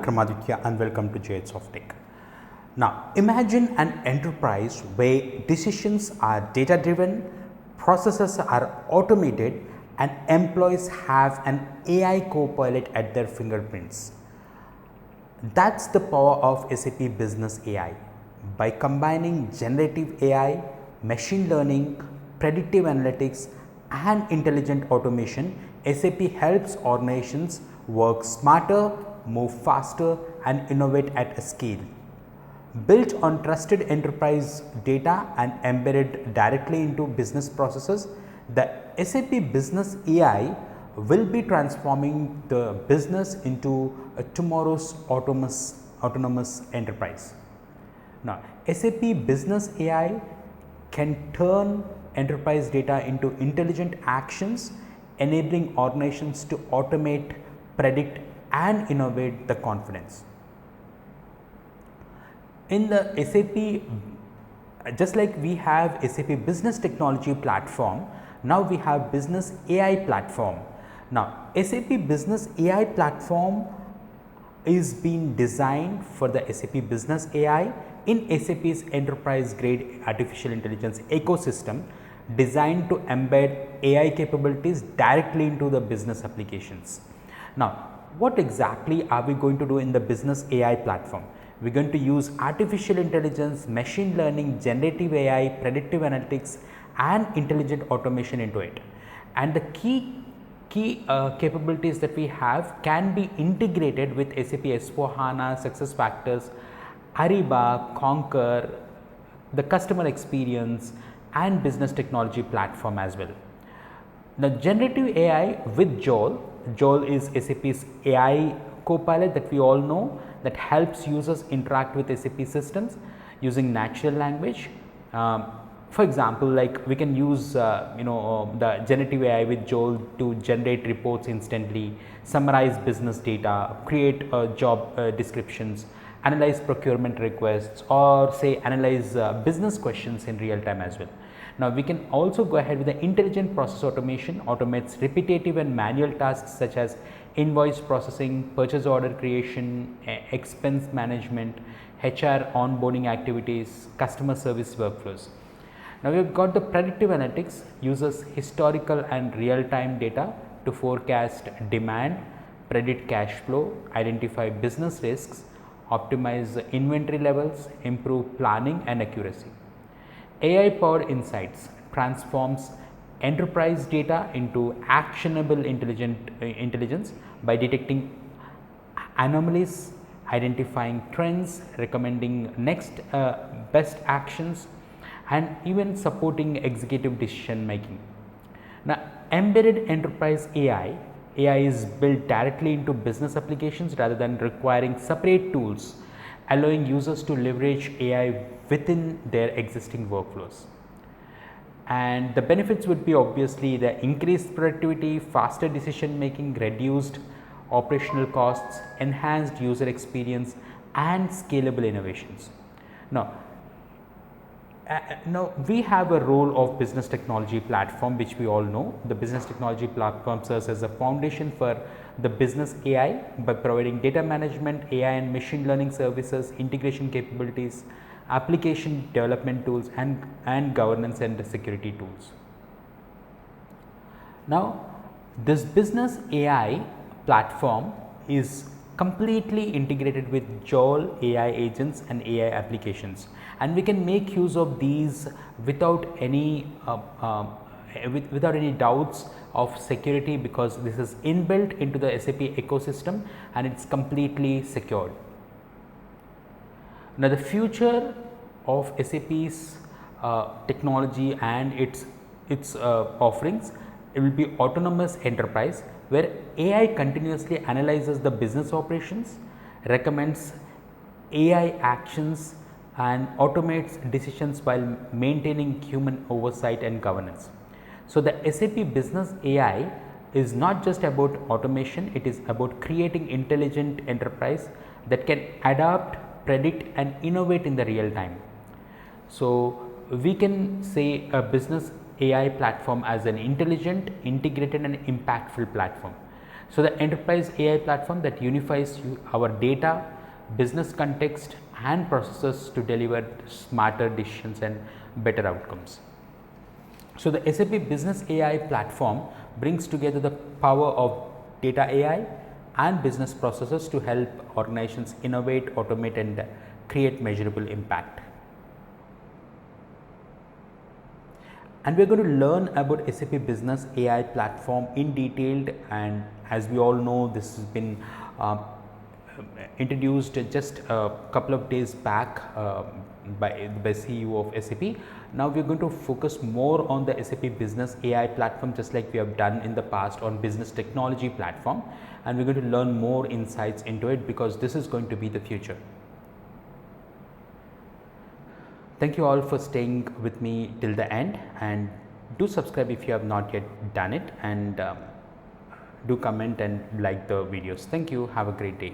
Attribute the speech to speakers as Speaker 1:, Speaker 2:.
Speaker 1: Vikramaditya and welcome to JH SOFTECH. Now, imagine an enterprise where decisions are data driven, processes are automated, and employees have an AI co-pilot at their fingerprints. That's the power of SAP Business AI. By combining generative AI, machine learning, predictive analytics, and intelligent automation, SAP helps organizations work smarter, move faster, and innovate at a scale. Built on trusted enterprise data and embedded directly into business processes, the SAP Business AI will be transforming the business into tomorrow's autonomous enterprise. Now, SAP Business AI can turn enterprise data into intelligent actions, enabling organizations to automate, predict, and innovate the confidence. In the SAP, just like we have SAP Business Technology Platform, now we have Business AI Platform. Now, SAP Business AI Platform is being designed for the SAP Business AI in SAP's enterprise grade artificial intelligence ecosystem, designed to embed AI capabilities directly into the business applications. Now, what exactly are we going to do in the Business AI platform? We are going to use artificial intelligence, machine learning, generative AI, predictive analytics, and intelligent automation into it. And the key capabilities that we have can be integrated with SAP S/4HANA, SuccessFactors, Ariba, Concur, the customer experience, and business technology platform as well. Now, generative AI with Joule. Joule is SAP's AI co-pilot that we all know, that helps users interact with SAP systems using natural language. For example, like we can use the generative AI with Joule to generate reports instantly, summarize business data, create job descriptions, analyze procurement requests, or say analyze business questions in real time as well. Now, we can also go ahead with the intelligent process automation, automates repetitive and manual tasks such as invoice processing, purchase order creation, expense management, HR onboarding activities, customer service workflows. Now, we have got the predictive analytics, uses historical and real time data to forecast demand, predict cash flow, identify business risks, optimize inventory levels, improve planning and accuracy. AI powered insights transforms enterprise data into actionable intelligence by detecting anomalies, identifying trends, recommending next best actions, and even supporting executive decision making. Now, embedded enterprise AI is built directly into business applications rather than requiring separate tools, allowing users to leverage AI within their existing workflows. And the benefits would be obviously the increased productivity, faster decision making, reduced operational costs, enhanced user experience, and scalable innovations. Now, we have a role of business technology platform, which we all know. The business technology platform serves as a foundation for the business AI by providing data management, AI and machine learning services, integration capabilities, application development tools, and governance and security tools. Now, this business AI platform is completely integrated with Joule AI agents and AI applications, and we can make use of these without any doubts of security, because this is inbuilt into the SAP ecosystem and it's completely secured. Now, the future of SAP's technology and its offerings, it will be autonomous enterprise, where AI continuously analyzes the business operations, recommends AI actions, and automates decisions while maintaining human oversight and governance. So, the SAP Business AI is not just about automation, it is about creating intelligent enterprise that can adapt, predict, and innovate in the real time. So, we can say a business AI platform as an intelligent, integrated, and impactful platform. So, the enterprise AI platform that unifies our data, business context and processes to deliver smarter decisions and better outcomes. So, the SAP Business AI platform brings together the power of data AI and business processes to help organizations innovate, automate and create measurable impact. And we are going to learn about SAP Business AI platform in detail, and as we all know, this has been introduced just a couple of days back by CEO of SAP. Now we are going to focus more on the SAP Business AI platform, just like we have done in the past on business technology platform, and we are going to learn more insights into it because this is going to be the future. Thank you all for staying with me till the end, and do subscribe if you have not yet done it, and do comment and like the videos. Thank you. Have a great day.